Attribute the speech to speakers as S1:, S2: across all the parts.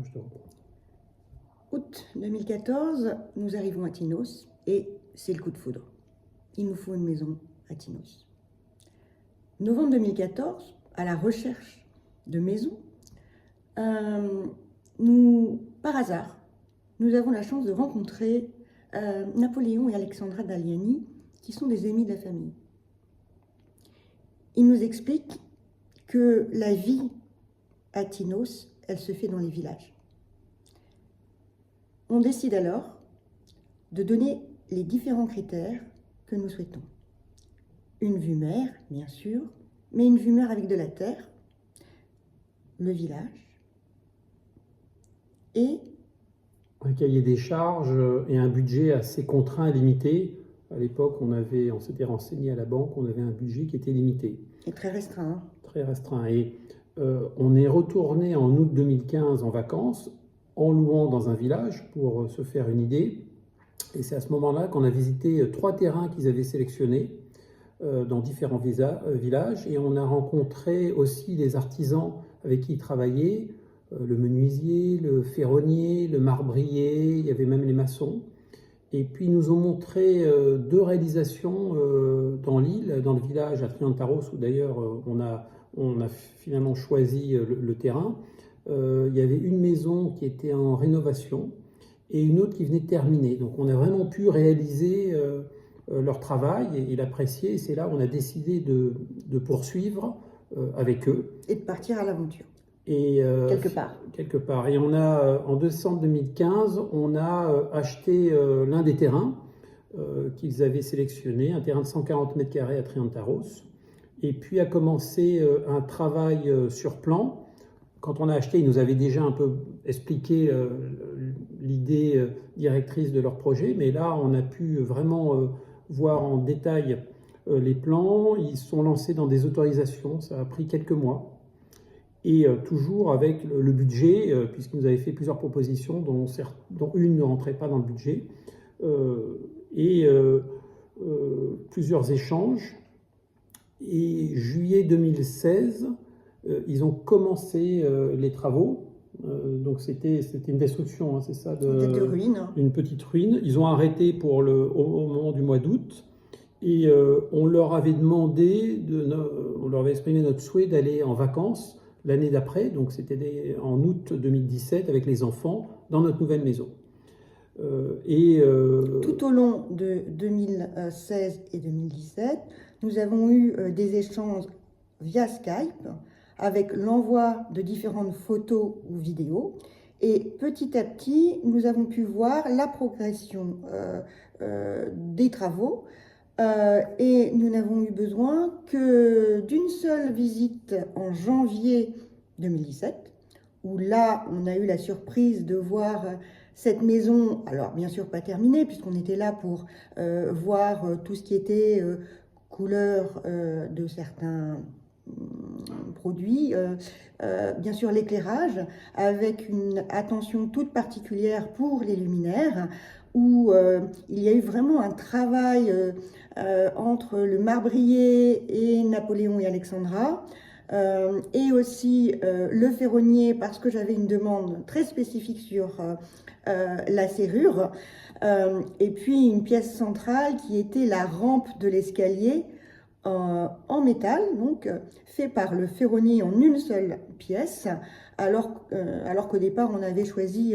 S1: Je te reprends.
S2: Août 2014, nous arrivons à Tinos et c'est le coup de foudre. Il nous faut une maison à Tinos. Novembre 2014, à la recherche de maisons, par hasard, nous avons la chance de rencontrer Napoléon et Alexandra Daliani, qui sont des amis de la famille. Ils nous expliquent que la vie à Tinos, elle se fait dans les villages. On décide alors de donner les différents critères que nous souhaitons. Une vue mer, bien sûr, mais une vue mer avec de la terre, le village et
S1: un cahier des charges et un budget assez contraint et limité. À l'époque, on s'était renseigné à la banque, on avait un budget qui était limité.
S2: Et très restreint.
S1: Très restreint. Et on est retourné en août 2015 en vacances, en louant dans un village pour se faire une idée. Et c'est à ce moment-là qu'on a visité 3 terrains qu'ils avaient sélectionnés dans différents villages. Et on a rencontré aussi les artisans avec qui ils travaillaient, le menuisier, le ferronnier, le marbrier, il y avait même les maçons. Et puis ils nous ont montré 2 réalisations dans l'île, dans le village à Triantaros, où d'ailleurs on a finalement choisi le terrain. Il y avait une maison qui était en rénovation et une autre qui venait de terminer. Donc on a vraiment pu réaliser leur travail et l'apprécier. Et c'est là où on a décidé de poursuivre avec eux.
S2: Et de partir à l'aventure.
S1: Et, quelque part. Et on a, en décembre 2015, on a acheté l'un des terrains qu'ils avaient sélectionné, un terrain de 140 mètres carrés à Triantaros. Et puis a commencé un travail sur plan. Quand on a acheté, ils nous avaient déjà un peu expliqué l'idée directrice de leur projet, mais là, on a pu vraiment voir en détail les plans. Ils sont lancés dans des autorisations, ça a pris quelques mois. Et toujours avec le budget, puisqu'ils nous avaient fait plusieurs propositions, dont une ne rentrait pas dans le budget, plusieurs échanges. Et juillet 2016, ils ont commencé les travaux. Donc c'était une destruction, hein, c'est ça,
S2: de ruine.
S1: Une petite ruine. Ils ont arrêté au moment du mois d'août. Et on leur avait demandé, on leur avait exprimé notre souhait d'aller en vacances l'année d'après, donc c'était en août 2017 avec les enfants dans notre nouvelle maison.
S2: Tout au long de 2016 et 2017, nous avons eu des échanges via Skype avec l'envoi de différentes photos ou vidéos. Et petit à petit, nous avons pu voir la progression des travaux. Et nous n'avons eu besoin que d'une seule visite en janvier 2017, où là, on a eu la surprise de voir cette maison, alors bien sûr pas terminée, puisqu'on était là pour voir tout ce qui était couleur de certains produits, bien sûr l'éclairage, avec une attention toute particulière pour les luminaires, où il y a eu vraiment un travail entre le marbrier et Napoléon et Alexandra, et aussi le ferronnier, parce que j'avais une demande très spécifique sur la serrure, et puis une pièce centrale qui était la rampe de l'escalier en métal, donc fait par le ferronnier en une seule pièce, alors qu'au départ on avait choisi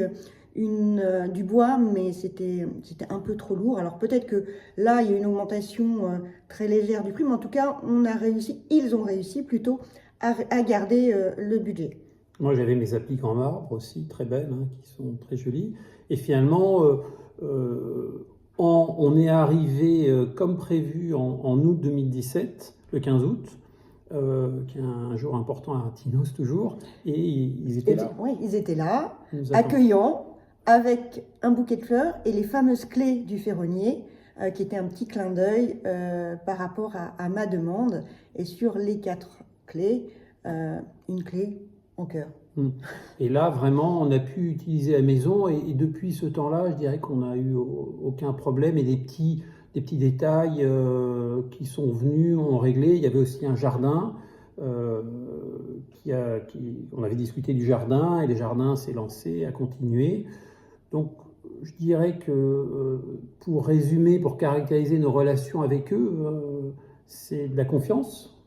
S2: du bois, mais c'était un peu trop lourd. Alors peut-être que là, il y a une augmentation très légère du prix, mais en tout cas, ils ont réussi plutôt à garder le budget.
S1: Moi, j'avais mes appliques en marbre aussi, très belles, hein, qui sont très jolies. Et finalement, on est arrivé comme prévu en août 2017, le 15 août, qui est un jour important à Tinos toujours, et ils étaient là.
S2: Oui, ils étaient là, accueillants, avec un bouquet de fleurs et les fameuses clés du ferronnier, qui était un petit clin d'œil par rapport à ma demande. Et sur les 4 clés, une clé en cœur.
S1: Et là, vraiment, on a pu utiliser la maison et depuis ce temps-là, je dirais qu'on n'a eu aucun problème et des petits détails qui sont venus, ont réglé. Il y avait aussi un jardin on avait discuté du jardin et le jardin s'est lancé, a continué. Donc, je dirais que pour résumer, pour caractériser nos relations avec eux, c'est de la confiance,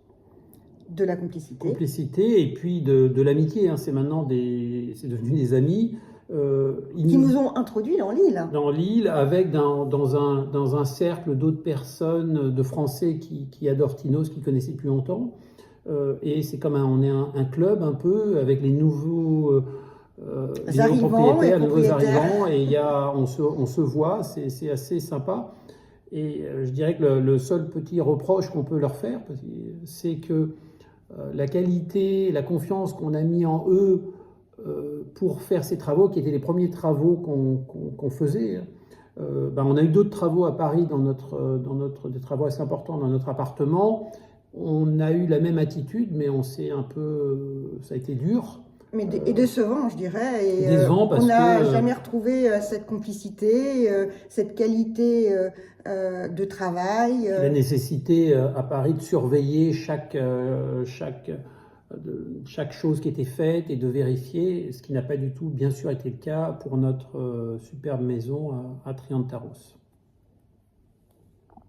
S2: De la complicité.
S1: complicité et puis de l'amitié. Hein. C'est maintenant c'est devenu des amis.
S2: Qui nous ont introduits dans l'île.
S1: Dans l'île, avec dans un cercle d'autres personnes, de Français qui adorent Tinos, qui connaissaient depuis longtemps. Et c'est comme on est un club un peu avec les nouveaux propriétaires, les nouveaux arrivants, et on se voit, c'est assez sympa. Et je dirais que le seul petit reproche qu'on peut leur faire, c'est que la qualité, la confiance qu'on a mis en eux pour faire ces travaux, qui étaient les premiers travaux qu'on faisait, on a eu d'autres travaux à Paris des travaux assez importants dans notre appartement. On a eu la même attitude, mais ça a été dur.
S2: Et décevant, je dirais. Et,
S1: décevant parce
S2: on n'a jamais retrouvé cette complicité, cette qualité de travail.
S1: La nécessité à Paris de surveiller chaque chose qui était faite et de vérifier, ce qui n'a pas du tout, bien sûr, été le cas pour notre superbe maison à Triantaros.